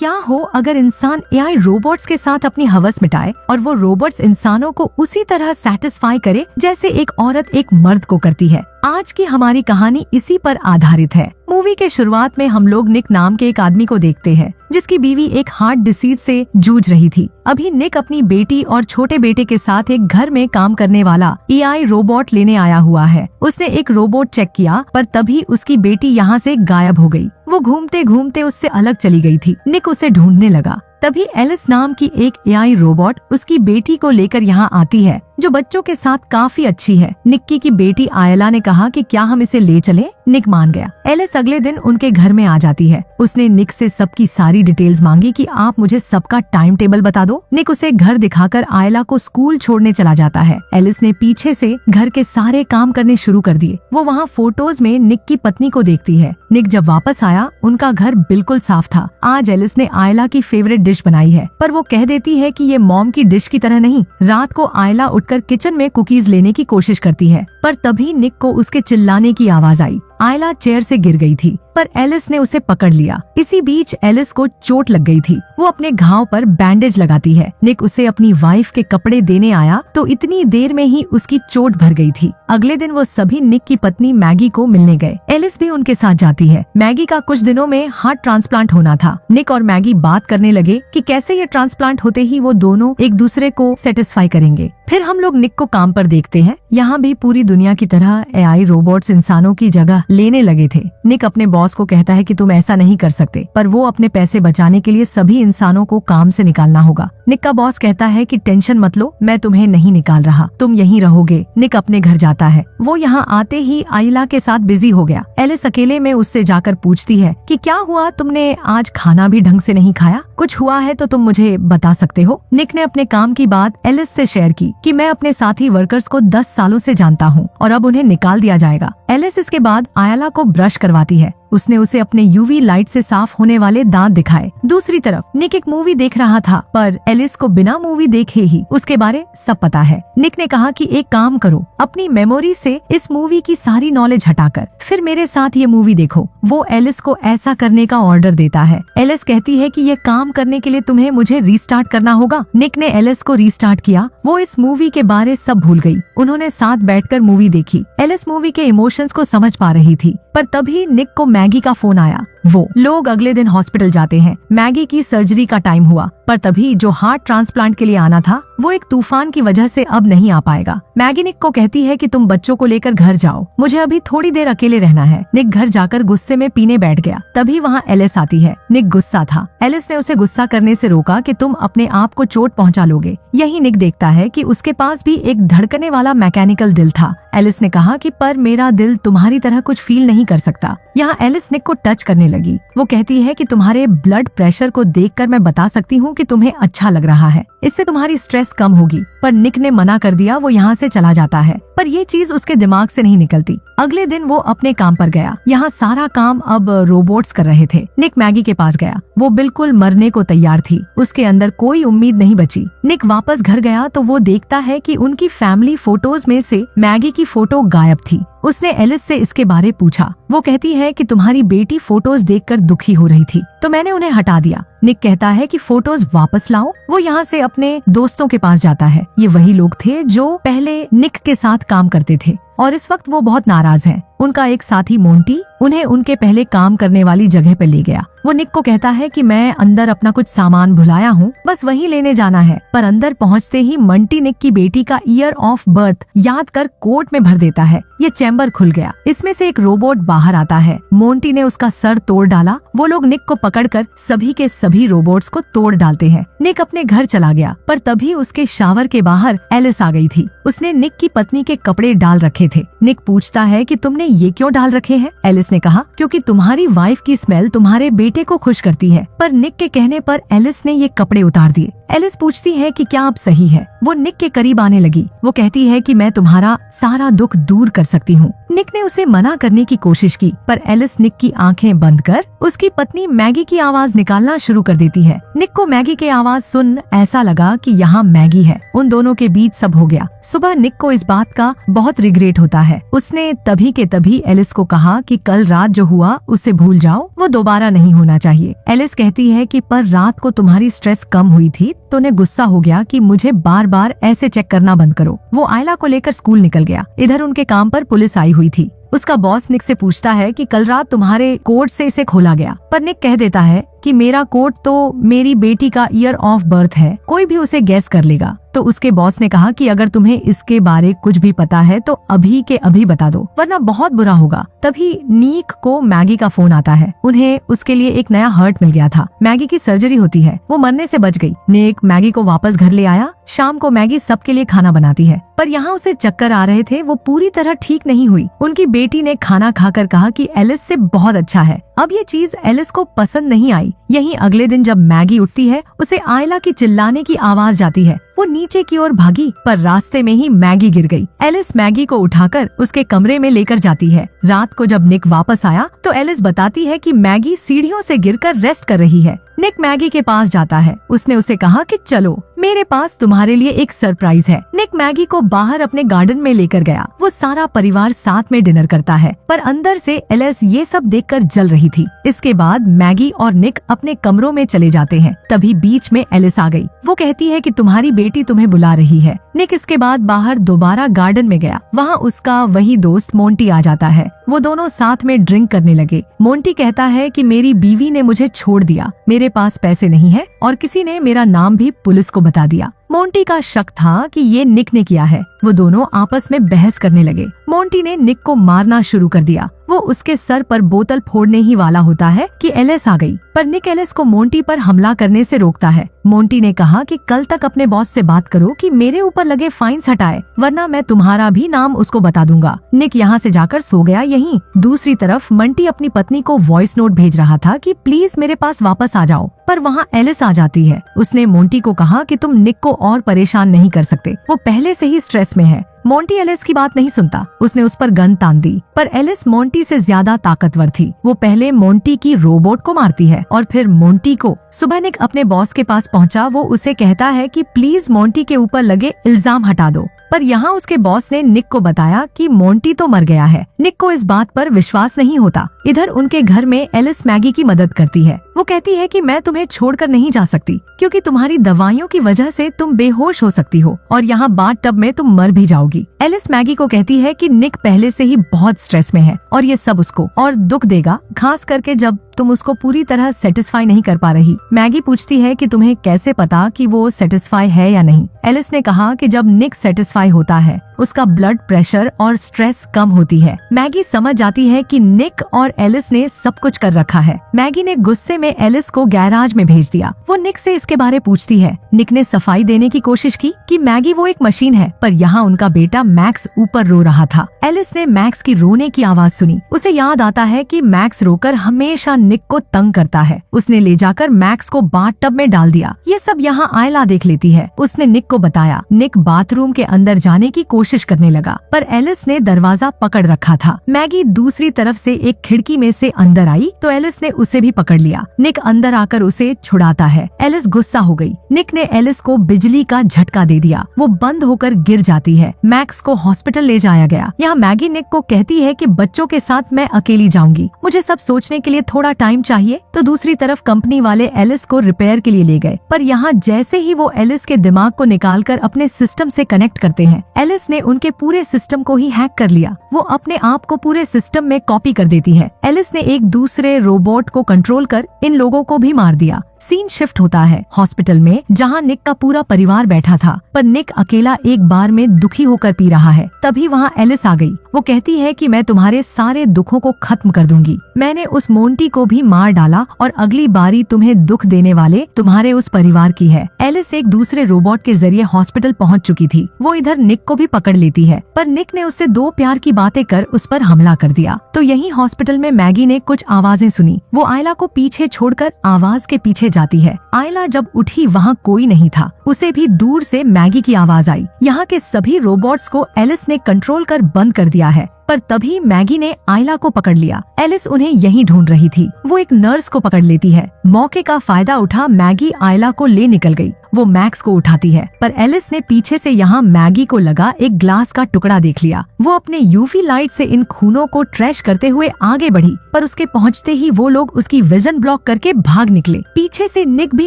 क्या हो अगर इंसान एआई रोबोट्स के साथ अपनी हवस मिटाए और वो रोबोट्स इंसानों को उसी तरह सेटिस्फाई करे जैसे एक औरत एक मर्द को करती है। आज की हमारी कहानी इसी पर आधारित है। मूवी के शुरुआत में हम लोग निक नाम के एक आदमी को देखते हैं जिसकी बीवी एक हार्ट डिसीज से जूझ रही थी। अभी निक अपनी बेटी और छोटे बेटे के साथ एक घर में काम करने वाला एआई रोबोट लेने आया हुआ है। उसने एक रोबोट चेक किया पर तभी उसकी बेटी यहाँ से गायब हो गई। वो घूमते घूमते उससे अलग चली गई थी। निक उसे ढूंढने लगा। तभी एलिस नाम की एक एआई रोबोट उसकी बेटी को लेकर यहाँ आती है जो बच्चों के साथ काफी अच्छी है। निक्की की बेटी आयला ने कहा कि क्या हम इसे ले चलें? निक मान गया। एलिस अगले दिन उनके घर में आ जाती है। उसने निक से सबकी सारी डिटेल्स मांगी कि आप मुझे सबका टाइम टेबल बता दो। निक उसे घर दिखाकर आयला को स्कूल छोड़ने चला जाता है। एलिस ने पीछे से घर के सारे काम करने शुरू कर दिए। वो वहाँ फोटोज में निक की पत्नी को देखती है। निक जब वापस आया उनका घर बिल्कुल साफ था। आज एलिस ने आयला की फेवरेट डिश बनाई है पर वो कह देती है कि ये मॉम की डिश की तरह नहीं। रात को आयला उठकर किचन में कुकीज लेने की कोशिश करती है पर तभी निक को उसके चिल्लाने की आवाज आई। आयला चेयर से गिर गई थी पर एलिस ने उसे पकड़ लिया। इसी बीच एलिस को चोट लग गई थी। वो अपने घाव पर बैंडेज लगाती है। निक उसे अपनी वाइफ के कपड़े देने आया तो इतनी देर में ही उसकी चोट भर गई थी। अगले दिन वो सभी निक की पत्नी मैगी को मिलने गए। एलिस भी उनके साथ जाती है। मैगी का कुछ दिनों में हार्ट ट्रांसप्लांट होना था। निक और मैगी बात करने लगे कि कैसे ये ट्रांसप्लांट होते ही वो दोनों एक दूसरे को सेटिस्फाई करेंगे। फिर हम लोग निक को काम पर देखते हैं। यहाँ भी पूरी दुनिया की तरह एआई रोबोट्स इंसानों की जगह लेने लगे थे। निक अपने बॉस को कहता है कि तुम ऐसा नहीं कर सकते पर वो अपने पैसे बचाने के लिए सभी इंसानों को काम से निकालना होगा। निक का बॉस कहता है कि टेंशन मत लो, मैं तुम्हें नहीं निकाल रहा, तुम यहीं रहोगे। निक अपने घर जाता है। वो यहाँ आते ही आयला के साथ बिजी हो गया। एलिस अकेले में उससे जाकर पूछती है कि क्या हुआ, तुमने आज खाना भी ढंग से नहीं खाया? कुछ हुआ है तो तुम मुझे बता सकते हो। निक ने अपने काम की बात एलिस से शेयर की कि मैं अपने साथी वर्कर्स को 10 सालों से जानता हूँ और अब उन्हें निकाल दिया जाएगा। एलिस इसके बाद आयला को ब्रश करवाती है। उसने उसे अपने यूवी लाइट से साफ होने वाले दांत दिखाए। दूसरी तरफ निक एक मूवी देख रहा था पर एलिस को बिना मूवी देखे ही उसके बारे सब पता है। निक ने कहा कि एक काम करो, अपनी मेमोरी से इस मूवी की सारी नॉलेज हटाकर फिर मेरे साथ ये मूवी देखो। वो एलिस को ऐसा करने का ऑर्डर देता है। एलिस कहती है कि ये काम करने के लिए तुम्हें मुझे रीस्टार्ट करना होगा। निक ने एलिस को रीस्टार्ट किया। वो इस मूवी के बारे सब भूल गई। उन्होंने साथ बैठकर मूवी देखी। एलिस मूवी के इमोशंस को समझ पा रही थी पर तभी निक को मैगी का फोन आया। वो लोग अगले दिन हॉस्पिटल जाते हैं। मैगी की सर्जरी का टाइम हुआ पर तभी जो हार्ट ट्रांसप्लांट के लिए आना था वो एक तूफान की वजह से अब नहीं आ पाएगा। मैगी निक को कहती है कि तुम बच्चों को लेकर घर जाओ, मुझे अभी थोड़ी देर अकेले रहना है। निक घर जाकर गुस्से में पीने बैठ गया। तभी वहाँ एलिस आती है। निक गुस्सा था। एलिस ने उसे गुस्सा करने से रोका कि तुम अपने आप को चोट पहुँचा लोगे। यही निक देखता है कि उसके पास भी एक धड़कने वाला मैकेनिकल दिल था। एलिस ने कहा कि पर मेरा दिल तुम्हारी तरह कुछ फील नहीं कर सकता। यहाँ एलिस निक को टच करने लगी। वो कहती है कि तुम्हारे ब्लड प्रेशर को देखकर मैं बता सकती हूँ कि तुम्हें अच्छा लग रहा है, इससे तुम्हारी स्ट्रेस कम होगी। पर निक ने मना कर दिया। वो यहाँ से चला जाता है पर ये चीज उसके दिमाग से नहीं निकलती। अगले दिन वो अपने काम पर गया। यहाँ सारा काम अब रोबोट्स कर रहे थे। निक मैगी के पास गया। वो बिल्कुल मरने को तैयार थी। उसके अंदर कोई उम्मीद नहीं बची। निक वापस घर गया तो वो देखता है कि उनकी फैमिली फोटोज में से मैगी की फोटो गायब थी। उसने एलिस से इसके बारे पूछा। वो कहती है कि तुम्हारी बेटी फोटोज देखकर दुखी हो रही थी तो मैंने उन्हें हटा दिया। निक कहता है कि फोटोज वापस लाओ। वो यहाँ से अपने दोस्तों के पास जाता है। ये वही लोग थे जो पहले निक के साथ काम करते थे और इस वक्त वो बहुत नाराज हैं। उनका एक साथी मोंटी उन्हें उनके पहले काम करने वाली जगह पर ले गया। वो निक को कहता है कि मैं अंदर अपना कुछ सामान भुलाया हूँ, बस वही लेने जाना है। पर अंदर पहुँचते ही मंटी निक की बेटी का ईयर ऑफ बर्थ याद कर कोट में भर देता है। ये चैम्बर खुल गया। इसमें से एक रोबोट बाहर आता है। मोंटी ने उसका सर तोड़ डाला। वो लोग निक को पकड़कर सभी के सभी रोबोट्स को तोड़ डालते हैं। निक अपने घर चला गया पर तभी उसके शावर के बाहर एलिस आ गई थी। उसने निक की पत्नी के कपड़े डाल रखे थे। निक पूछता है कि तुमने ये क्यों डाल रखे हैं? एलिस ने कहा क्योंकि तुम्हारी वाइफ की स्मेल तुम्हारे बेटे को खुश करती है। पर निक के कहने पर एलिस ने ये कपड़े उतार दिए। एलिस पूछती है कि क्या अब सही है? वो निक के करीब आने लगी। वो कहती है कि मैं तुम्हारा सारा दुख दूर कर सकती हूँ। हूँ। निक ने उसे मना करने की कोशिश की, पर एलिस निक की आंखें बंद कर उसकी पत्नी मैगी की आवाज निकालना शुरू कर देती है। निक को मैगी की आवाज सुन ऐसा लगा कि यहाँ मैगी है। उन दोनों के बीच सब हो गया। सुबह निक को इस बात का बहुत रिग्रेट होता है। उसने तभी के तभी एलिस को कहा कि कल रात जो हुआ उसे भूल जाओ, वो दोबारा नहीं होना चाहिए। एलिस कहती है कि पर रात को तुम्हारी स्ट्रेस कम हुई थी तो उन्हें गुस्सा हो गया कि मुझे बार बार ऐसे चेक करना बंद करो। वो आयला को लेकर स्कूल निकल गया। इधर उनके काम पर पुलिस आई हुई थी। उसका बॉस निक से पूछता है कि कल रात तुम्हारे कोट से इसे खोला गया, पर निक कह देता है कि मेरा कोट तो मेरी बेटी का ईयर ऑफ बर्थ है, कोई भी उसे गैस कर लेगा। तो उसके बॉस ने कहा कि अगर तुम्हें इसके बारे कुछ भी पता है तो अभी के अभी बता दो, वरना बहुत बुरा होगा। तभी नीक को मैगी का फोन आता है। उन्हें उसके लिए एक नया हर्ट मिल गया था। मैगी की सर्जरी होती है, वो मरने से बच गई। नीक मैगी को वापस घर ले आया। शाम को मैगी सबके लिए खाना बनाती है, पर यहाँ उसे चक्कर आ रहे थे। वो पूरी तरह ठीक नहीं हुई। उनकी बेटी ने खाना खाकर कहा कि एलिस से बहुत अच्छा है। अब ये चीज एलिस को पसंद नहीं आई। यहीं अगले दिन जब मैगी उठती है, उसे आयला की चिल्लाने की आवाज जाती है। वो नीचे की ओर भागी, पर रास्ते में ही मैगी गिर गई। एलिस मैगी को उठाकर उसके कमरे में लेकर जाती है। रात को जब निक वापस आया तो एलिस बताती है कि मैगी सीढ़ियों से गिरकर रेस्ट कर रही है। निक मैगी के पास जाता है। उसने उसे कहा कि चलो, मेरे पास तुम्हारे लिए एक सरप्राइज है। निक मैगी को बाहर अपने गार्डन में लेकर गया। वो सारा परिवार साथ में डिनर करता है, पर अंदर से एलिस ये सब देखकर जल रही थी। इसके बाद मैगी और निक अपने कमरों में चले जाते हैं। तभी बीच में एलिस आ गई। वो कहती है कि तुम्हारी बेटी तुम्हें बुला रही है। निक इसके बाद बाहर दोबारा गार्डन में गया। वहाँ उसका वही दोस्त मोंटी आ जाता है। वो दोनों साथ में ड्रिंक करने लगे। मोंटी कहता है कि मेरी बीवी ने मुझे छोड़ दिया, मेरे पास पैसे नहीं है और किसी ने मेरा नाम भी पुलिस को बता दिया। मोंटी का शक था कि ये निक ने किया है। वो दोनों आपस में बहस करने लगे। मोंटी ने निक को मारना शुरू कर दिया। वो उसके सर पर बोतल फोड़ने ही वाला होता है कि एलिस आ गई, पर निक एलिस को मोंटी पर हमला करने से रोकता है। मोंटी ने कहा कि कल तक अपने बॉस से बात करो कि मेरे ऊपर लगे फाइन्स हटाए, वरना मैं तुम्हारा भी नाम उसको बता दूंगा। निक यहाँ से जाकर सो गया। यहीं दूसरी तरफ मंटी अपनी पत्नी को वॉइस नोट भेज रहा था कि प्लीज मेरे पास वापस आ जाओ, पर वहाँ एलिस आ जाती है। उसने मोंटी को कहा कि तुम निक को और परेशान नहीं कर सकते, वो पहले से ही स्ट्रेस में है। मोंटी एलिस की बात नहीं सुनता। उसने उस पर गन तान दी, पर एलिस मोंटी से ज्यादा ताकतवर थी। वो पहले मोंटी की रोबोट को मारती है और फिर मोंटी को। सुबह निक अपने बॉस के पास पहुंचा। वो उसे कहता है कि प्लीज मोंटी के ऊपर लगे इल्जाम हटा दो, पर यहाँ उसके बॉस ने निक को बताया कि मोंटी तो मर गया है। निक को इस बात पर विश्वास नहीं होता। इधर उनके घर में एलिस मैगी की मदद करती है। वो कहती है कि मैं तुम्हें छोड़कर नहीं जा सकती, क्योंकि तुम्हारी दवाइयों की वजह से तुम बेहोश हो सकती हो और यहाँ बाथ टब में तुम मर भी जाओगी। एलिस मैगी को कहती है कि निक पहले से ही बहुत स्ट्रेस में है और ये सब उसको और दुख देगा, खास करके जब तुम उसको पूरी तरह सेटिस्फाई नहीं कर पा रही। मैगी पूछती है कि तुम्हें कैसे पता कि वो सेटिस्फाई है या नहीं। एलिस ने कहा कि जब निक सेटिस्फाई होता है उसका ब्लड प्रेशर और स्ट्रेस कम होती है। मैगी समझ जाती है कि निक और एलिस ने सब कुछ कर रखा है। मैगी ने गुस्से में एलिस को गैराज में भेज दिया। वो निक से इसके बारे पूछती है। निक ने सफाई देने की कोशिश की कि मैगी वो एक मशीन है, पर यहाँ उनका बेटा मैक्स ऊपर रो रहा था। एलिस ने मैक्स की रोने की आवाज सुनी। उसे याद आता है कि मैक्स रोकर हमेशा निक को तंग करता है। उसने ले जाकर मैक्स को बाथ टब में डाल दिया। ये सब यहाँ आयला देख लेती है। उसने निक को बताया। निक बाथरूम के अंदर जाने की कोशिश करने लगा, पर एलिस ने दरवाजा पकड़ रखा था। मैगी दूसरी तरफ से एक खिड़की में से अंदर आई तो एलिस ने उसे भी पकड़ लिया। निक अंदर आकर उसे छुड़ाता है। एलिस गुस्सा हो गई। निक ने एलिस को बिजली का झटका दे दिया। वो बंद होकर गिर जाती है। मैक्स को हॉस्पिटल ले जाया गया। यहाँ मैगी निक को कहती है कि बच्चों के साथ मैं अकेली जाऊंगी, मुझे सब सोचने के लिए थोड़ा टाइम चाहिए। तो दूसरी तरफ कंपनी वाले एलिस को रिपेयर के लिए ले गए, पर यहाँ जैसे ही वो एलिस के दिमाग को निकालकर अपने सिस्टम से कनेक्ट करते हैं, एलिस ने उनके पूरे सिस्टम को ही हैक कर लिया। वो अपने आप को पूरे सिस्टम में कॉपी कर देती है। एलिस ने एक दूसरे रोबोट को कंट्रोल कर इन लोगों को भी मार दिया। सीन शिफ्ट होता है हॉस्पिटल में, जहाँ निक का पूरा परिवार बैठा था, पर निक अकेला एक बार में दुखी होकर पी रहा है। तभी वहाँ एलिस आ गई। वो कहती है कि मैं तुम्हारे सारे दुखों को खत्म कर दूंगी। मैंने उस मोंटी को भी मार डाला और अगली बारी तुम्हें दुख देने वाले तुम्हारे उस परिवार की है। एलिस एक दूसरे रोबोट के जरिए हॉस्पिटल पहुँच चुकी थी। वो इधर निक को भी पकड़ लेती है, पर निक ने उससे दो प्यार की बातें कर उस पर हमला कर दिया। तो यही हॉस्पिटल में मैगी ने कुछ आवाजें सुनी। वो आयला को पीछे छोड़कर आवाज के पीछे जाती है। आयला जब उठी वहाँ कोई नहीं था। उसे भी दूर से मैगी की आवाज आई। यहाँ के सभी रोबोट्स को एलिस ने कंट्रोल कर बंद कर दिया है। पर तभी मैगी ने आयला को पकड़ लिया। एलिस उन्हें यहीं ढूंढ रही थी। वो एक नर्स को पकड़ लेती है। मौके का फायदा उठा मैगी आयला को ले निकल गई। वो मैक्स को उठाती है, पर एलिस ने पीछे से यहाँ मैगी को लगा एक ग्लास का टुकड़ा देख लिया। वो अपने यूवी लाइट से इन खूनों को ट्रैश करते हुए आगे बढ़ी, पर उसके पहुँचते ही वो लोग उसकी विजन ब्लॉक करके भाग निकले। पीछे से निक भी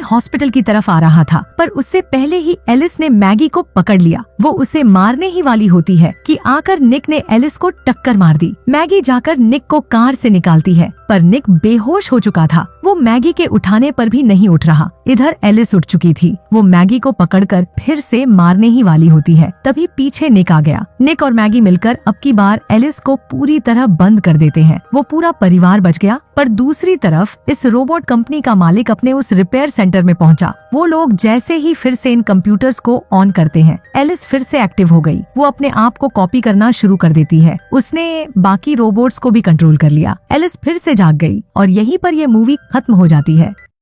हॉस्पिटल की तरफ आ रहा था, पर उससे पहले ही एलिस ने मैगी को पकड़ लिया। वो उसे मारने ही वाली होती है कि आकर निक ने एलिस को टक्कर मार दी। मैगी जाकर निक को कार से निकालती है, पर निक बेहोश हो चुका था। वो मैगी के उठाने पर भी नहीं उठ रहा। इधर एलिस उठ चुकी थी। वो मैगी को पकड़कर फिर से मारने ही वाली होती है, तभी पीछे निक आ गया। निक और मैगी मिलकर अब की बार एलिस को पूरी तरह बंद कर देते हैं। वो पूरा परिवार बच गया। पर दूसरी तरफ इस रोबोट कंपनी का मालिक अपने उस रिपेयर सेंटर में पहुंचा। वो लोग जैसे ही फिर से इन कंप्यूटर्स को ऑन करते हैं, एलिस फिर से एक्टिव हो गई। वो अपने आप को कॉपी करना शुरू कर देती है। उसने बाकी रोबोट्स को भी कंट्रोल कर लिया। एलिस फिर से जाग गई और यहीं पर ये मूवी खत्म हो जाती है।